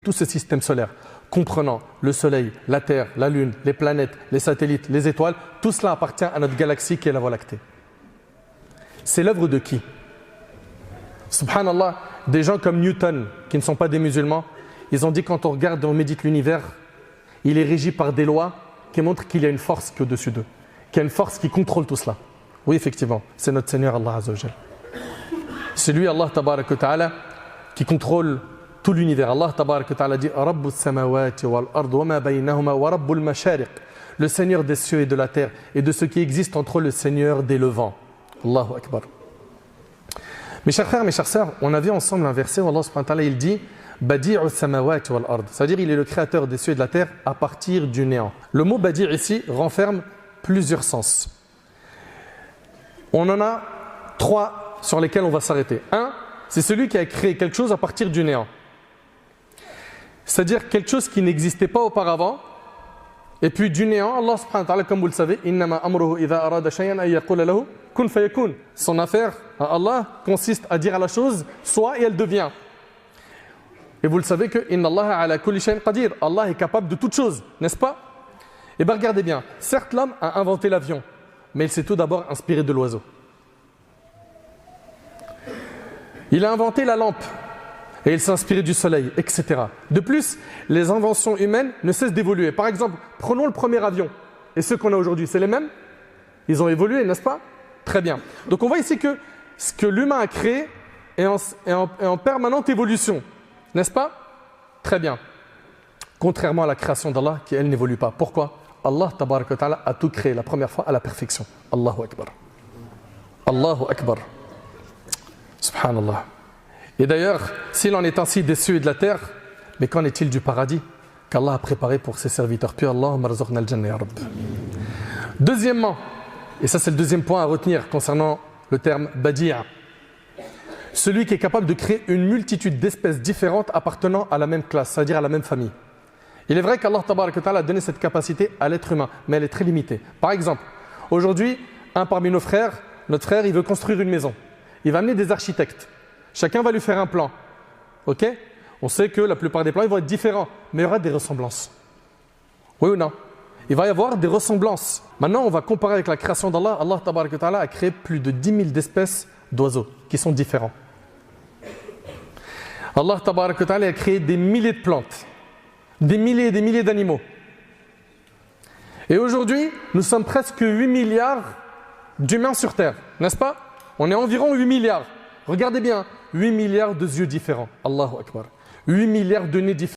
tout ce système solaire, comprenant le Soleil, la Terre, la Lune, les planètes, les satellites, les étoiles, tout cela appartient à notre galaxie qui est la Voie lactée. C'est l'œuvre de qui? Subhanallah, des gens comme Newton, qui ne sont pas des musulmans, ils ont dit quand on regarde et on médite l'univers, il est régi par des lois qui montrent qu'il y a une force qui est au-dessus d'eux, qu'il y a une force qui contrôle tout cela. Oui, effectivement, c'est notre Seigneur Allah Azza wa Jal. C'est lui, Allah Tabarak wa Ta'ala, qui contrôle tout l'univers. Allah Tabarak wa Ta'ala dit Rabbus samawati wal ard wa ma baynahuma wa rabbul mashariq. Le Seigneur des cieux et de la terre et de ce qui existe entre eux, le Seigneur des levants. Allahu Akbar. Mes chers frères, mes chères sœurs, on a vu ensemble un verset où Allah subhanahu wa ta'ala il dit Badi'u samawati wal ard. C'est-à-dire il est le créateur des cieux et de la terre à partir du néant. Le mot Badi' ici renferme plusieurs sens. On en a 3 sur lesquels on va s'arrêter. Un, c'est celui qui a créé quelque chose à partir du néant. C'est-à-dire quelque chose qui n'existait pas auparavant. Et puis du néant, Allah subhanahu wa ta'ala, comme vous le savez, innama amruhu idha arada shay'an ay yaqula lahu kun fayakun. Son affaire à Allah consiste à dire à la chose soit et elle devient. Et vous le savez que inna Allah ala kulli shay'in qadir. Allah est capable de toute chose, n'est-ce pas? Et bien regardez bien, certes l'homme a inventé l'avion, mais il s'est tout d'abord inspiré de l'oiseau. Il a inventé la lampe et il s'est inspiré du soleil, etc. De plus, les inventions humaines ne cessent d'évoluer. Par exemple, prenons le premier avion et ceux qu'on a aujourd'hui, c'est les mêmes? Ils ont évolué, n'est-ce pas? Très bien. Donc on voit ici que ce que l'humain a créé est en permanente évolution, n'est-ce pas? Très bien. Contrairement à la création d'Allah qui, elle, n'évolue pas. Pourquoi? Allah tabaraka wa ta'ala a tout créé la première fois à la perfection. Allahu Akbar. Allahu Akbar. Subhanallah. Et d'ailleurs, s'il en est ainsi des cieux et de la terre, mais qu'en est-il du paradis qu'Allah a préparé pour ses serviteurs? Puis Allahumma razaqna al-jannah ya Rabb. Deuxièmement, et ça c'est le deuxième point à retenir concernant le terme Badi'a, celui qui est capable de créer une multitude d'espèces différentes appartenant à la même classe, c'est-à-dire à la même famille. Il est vrai qu'Allah tabaraka wa ta'ala a donné cette capacité à l'être humain, mais elle est très limitée. Par exemple, aujourd'hui, un parmi nos frères, notre frère, il veut construire une maison. Il va amener des architectes. Chacun va lui faire un plan. Ok? On sait que la plupart des plans ils vont être différents, mais il y aura des ressemblances. Oui ou non? Il va y avoir des ressemblances. Maintenant, on va comparer avec la création d'Allah. Allah tabaraka wa ta'ala a créé plus de 10 000 espèces d'oiseaux qui sont différents. Allah tabaraka wa ta'ala a créé des milliers de plantes, des milliers et des milliers d'animaux. Et aujourd'hui, nous sommes presque 8 milliards d'humains sur Terre, n'est-ce pas? On est environ 8 milliards. Regardez bien, 8 milliards de yeux différents. Allahu Akbar. 8 milliards de nez différents.